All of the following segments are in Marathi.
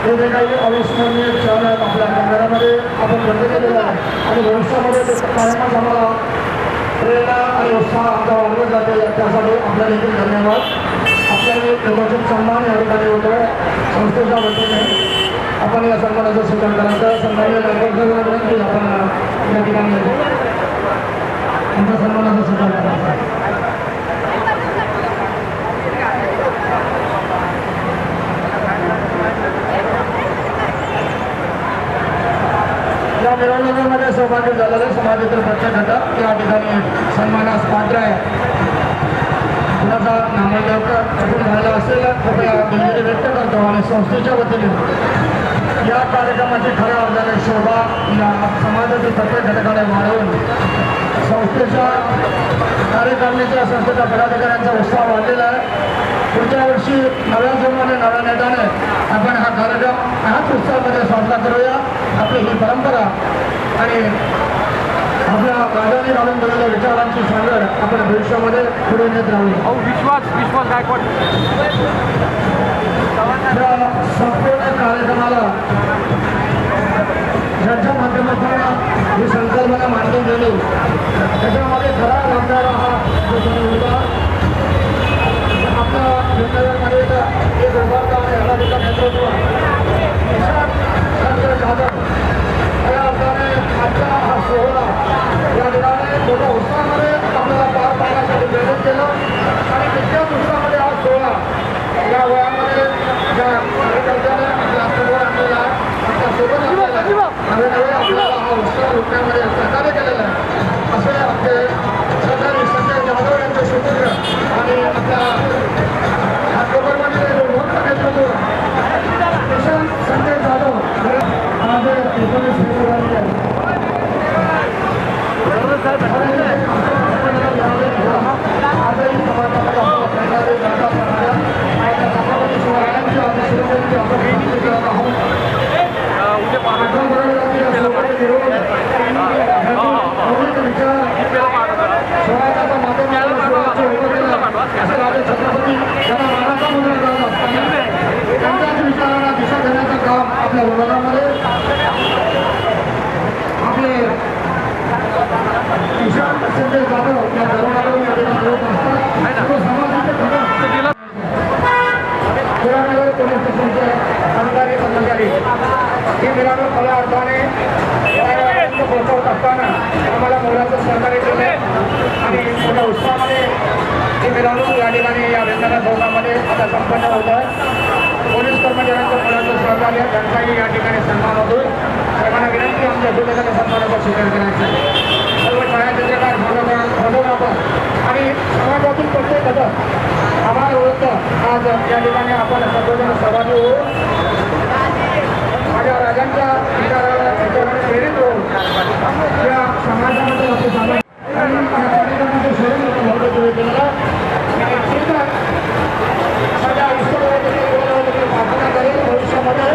हे जे काही अविस्मरणीय क्षण आहेत आपल्या मंदिरामध्ये आपण बंद केलेलं आहे आणि भविष्यामध्ये कायमच आम्हाला प्रेरणा आणि उत्साह आमचा वाढवत जाते त्यासाठी आपल्याला देखील धन्यवाद. आपल्याला प्रदर्शन सन्मान या ठिकाणी होतो संस्थेच्या वतीने. आपण या सन्मानाचं स्वीकार करायचं. सन्माननीय विनंती आपण या ठिकाणी आमच्या सन्मानाचा स्वीकार करायचा. या मिरवणुकीमध्ये सहभागी झालेले समाजातील प्रत्येक घटक या ठिकाणी सन्मानास पात्र आहे. कुणाचा नामोल्लेख चुकून झाला असेल कृपया दिलगिरी व्यक्त करतो आणि संस्थेच्या वतीने या कार्यक्रमाची खऱ्या अर्थाने शोभा या समाजातील प्रत्येक घटकाने वाढवून संस्थेच्या कार्यकारिणीच्या संस्थेच्या पदाधिकाऱ्यांचा उत्साह वाढलेला आहे. पुढच्या वर्षी नव्या जोमाने नव्या नेटाने आपण हा कार्यक्रम ह्याच उत्सवामध्ये साजरा करूया. आपली ही परंपरा आणि आपल्या राजाने घालून दिलेल्या विचारांची सांगड आपण भविष्यामध्ये पुढे नेत राहूया. विश्वास गायकवाड या संपूर्ण कार्यक्रमाला ज्यांच्या माध्यमातून ही संकल्पना मांडली गेली त्याच्यामध्ये खरा लागणारा हा होता. आपल्या विद्यालयामध्ये एक उभारता आणि हलालीचा नेतृत्व संजय जाधव या अर्थाने आजचा हा सोहळा या ठिकाणी मोठ्या उत्साहामध्ये आपल्याला पार पाडण्यासाठी प्रेरित केलं आणि तितक्याच उत्साहामध्ये हा सोहळा या वयामध्ये ज्या कार्यकर्त्याने आपल्या हातावर आणलेला आहे त्यासोबत नवे नवे आपल्याला हा उत्साह लुटण्यामध्ये सहकार्य केलेला आहे. असे आपले सरकारी संजय जाधव यांचे सुपुत्र आणि आपल्या नेतृत्व किशन संजय जाधव आज 19 फेब्रुवारी आजही समाजामध्ये छत्रपती यांना मानाचा मुद्रा त्यांच्याच विचारांना दिशा देण्याचं काम आपल्या विभागामध्ये आपले किशन संजय जाधव या तरुणाकडून या ठिकाणी होत असतात. समाजाचे घटक शिरानगर पोलीस स्टेशनचे अधिकारी कर्मचारी ही मिरवणूक खऱ्या अर्थाने पोहोचवत असताना आम्हाला मोलाचं सहकार्य केले आणि मोठ्या उत्साहामध्ये ही मिरवणूक या ठिकाणी या वेंगणा चौकामध्ये आता संपन्न होत आहे. पोलीस कर्मचाऱ्यांचं मोलाचं सहकार्य त्यांचाही या ठिकाणी सन्मान होतो. सर्वांना विनंती आमच्या दुर्दैवाच्या सन्मानाचा स्वीकार करायचा. सर्व छायाचित्रकार फोटोग्राफर आणि समाजातील प्रत्येक घटक आम्हाला ओळखतं आज या ठिकाणी आपण सर्वजण सहभागी होऊ. माझ्या राजांच्या विचाराला त्याच्यामध्ये प्रेरित होऊन या समाजामध्ये आपले समाज कार्यक्रमाचे शरीर महत्त्व केलेला माझ्या आयुष्यामध्ये प्रार्थना करेल भविष्यामध्ये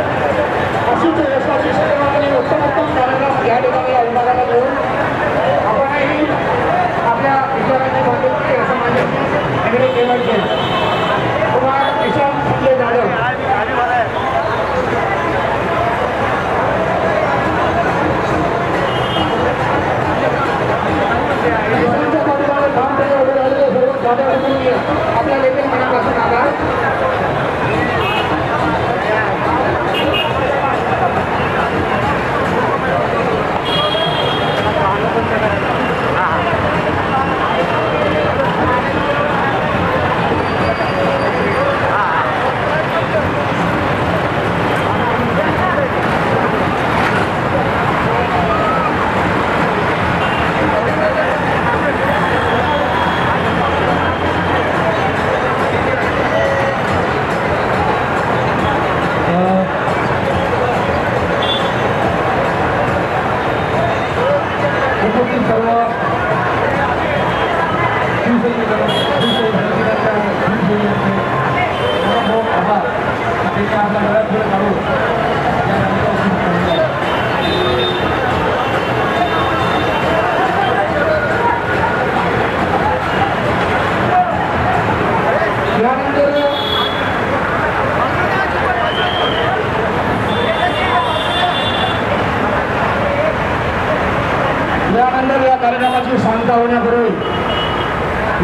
त्यानंतर या कार्यक्रमाची सांगता होण्यापूर्वी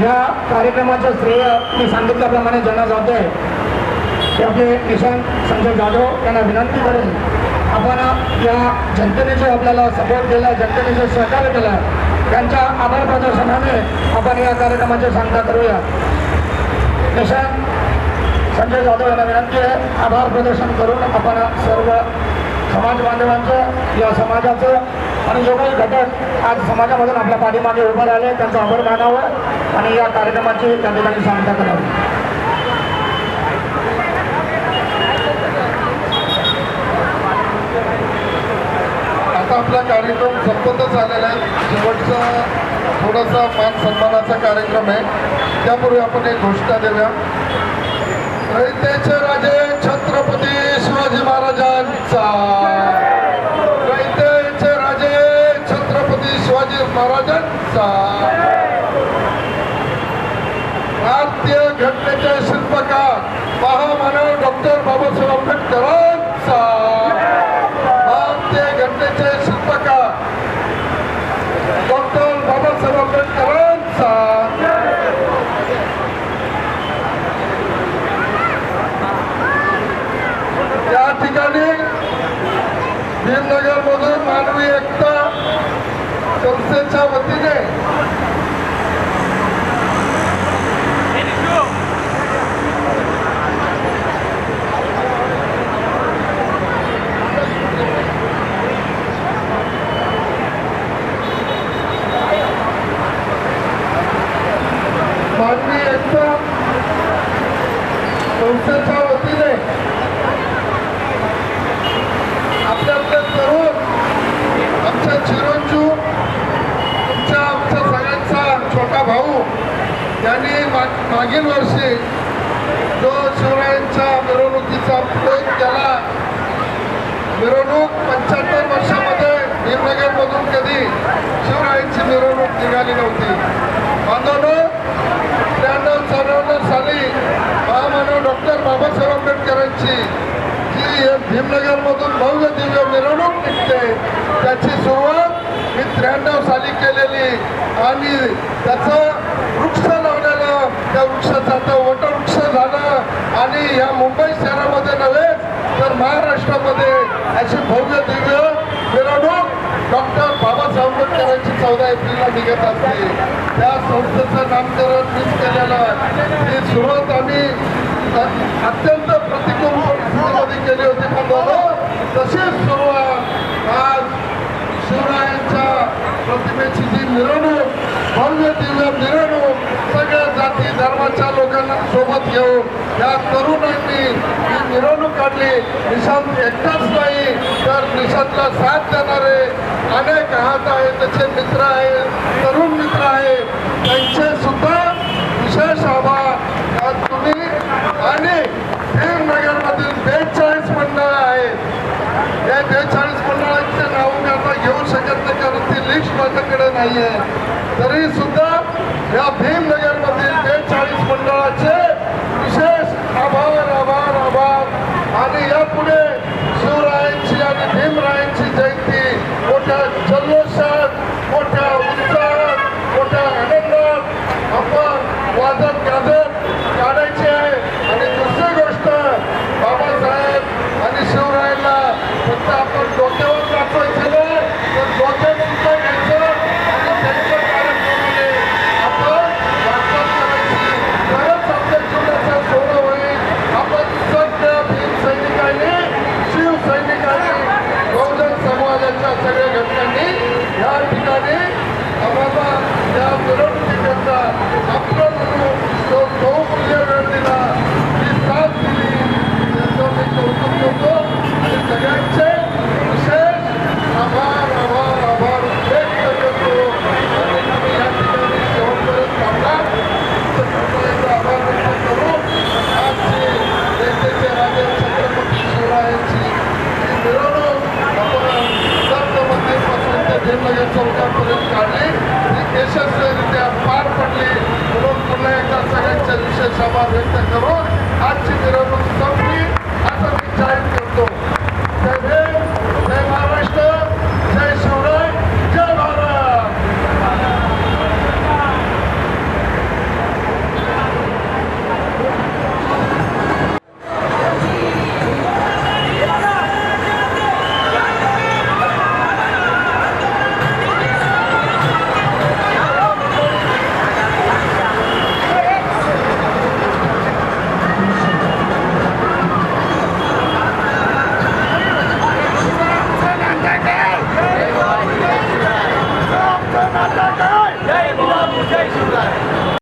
या कार्यक्रमाचं श्रेय मी सांगितल्याप्रमाणे ज्यांना जात आहे ते आपले निशांत संजय जाधव यांना विनंती करून आपण या जनतेने जो आपल्याला सपोर्ट केला, जनतेने जो सहकार्य केला, त्यांच्या आभार प्रदर्शनाने आपण या कार्यक्रमाची सांगता करूया. निशांत संजय जाधव यांना विनंती आहे आभार प्रदर्शन करून आपण सर्व समाज बांधवांचं, या समाजाचं आणि जो काही घटक आज समाजामधून आपल्या पाठीमागे उभं राहिले त्यांचा आभार मानावं आणि या कार्यक्रमाची त्या ठिकाणी सांगता करावी. आता आपला कार्यक्रम संपतच आलेला आहे. शेवटचा थोडासा मान सन्मानाचा कार्यक्रम आहे. त्यापूर्वी आपण एक घोषणा देऊया. रयतेचे राजे छत्रपती शिवाजी महाराजांचा, रयतेचे राजे छत्रपती शिवाजी महाराजांचा, भारतीय घटनेचे शिल्पकार महामानव डॉक्टर बाबासाहेब आंबेडकरांचा, भारतीय घटनेचे शिल्पकार डॉक्टर बाबासाहेब आंबेडकरांचा, या ठिकाणी भीमनगर मधून मानवी एकता संस्थेच्या वतीने मानवी एकता संस्थेच्या वतीने आपले तरुण, आमच्या चिरंजीव, आमच्या सगळ्यांचा छोटा भाऊ यांनी मागील वर्षी जो शिवरायांच्या मिरवणुकीचा प्रयोग केला, मिरवणूक 75 वर्षामध्ये भीमनगरमधून कधी शिवरायांची मिरवणूक निघाली नव्हती. बांधवनो, 93-94 साली महामानव डॉक्टर बाबासाहेब आंबेडकरांची जी भीमनगरमधून भव्य दिव्य मिरवणूक निघते त्याची सुरुवात मी 93 साली केलेली आणि त्याचं वृक्ष लावलेलं, त्या वृक्षाचा आता वटवृक्ष झालं आणि या मुंबई शहरामध्ये नव्हे तर महाराष्ट्रामध्ये अशी भव्य दिव्य मिरवणूक डॉक्टर बाबासाहेब आंबेडकरांची 14 एप्रिलला निघत असते. त्या संस्थेचं नामकरण मीच केलेलं आहे. ही सुरुवात आम्ही अत्यंत प्रतिकूल परिस्थितीमध्ये केली होती, पण तशीच सुरुवात आज शिवरायांच्या प्रतिमेची जी मिरवणूक, भव्य दिव्य मिरवणूक, सगळ्या जाती धर्माच्या लोकांना सोबत घेऊन या तरुणांनी ही मिरवणूक काढली. निशांत एकटाच नाही तर निशांतला साथ देणारे अनेक हात आहेत, त्याचे मित्र आहेत, तरुण मित्र आहेत, त्यांचे सुद्धा विशेष आभार. आज तुम्ही आणि भीमनगरमधील 42 मंडळ आहेत. या 42 मंडळांचे नाव मी आता घेऊ शकत नाही कारण ती लिस्ट माझ्याकडे नाही आहे. तरी सुद्धा या भीमनगरमधील 42 मंडळाचे विशेष आभार आभार आभार. आणि यापुढे शिवरायांची आणि भीमरायांची जयंती मोठ्या जल्लोषात, मोठ्या उत्साहात, मोठ्या आनंदात आपण वाजत गाजत काढायची आहे. आणि दुसरी गोष्ट, बाबासाहेब आणि शिवरायांना फक्त आपण डोक्यावर दाखवायचं नाही तर डोक्यात सुद्धा घ्यायचं आणि त्यांच्या कार्यक्रमाने आपण वाटचाल करायची. तरच आपल्या जीवनाचा सोहळा होईल. आपण सगळ्या भीम सैनिकांनी, शिवसैनिकांनी, बहुजन समाजाच्या सगळ्या घटकांनी या ठिकाणी आम्हाला या मिरवणुकीकरता आपलं म्हणून तो बहुमूल्य वेळ दिला, ही साथ दिली, त्याचं मी कौतुक करतो आणि सगळ्यांचे विशेष आभार आभार आभार व्यक्त करतो. आणि आम्ही या ठिकाणी शेवटपर्यंत थांबणार आभार व्यक्त करून आजची देशाचे राजे छत्रपती शिवरायांची ही मिरवणूक आपण दत्त मंदिरपासून ते भीमनगर चौकापर्यंत काढली, ती यशस्वीरित्या पार पडली. म्हणून पुन्हा एकदा सगळ्यांचे विशेष आभार व्यक्त करून आजची मिरवणूक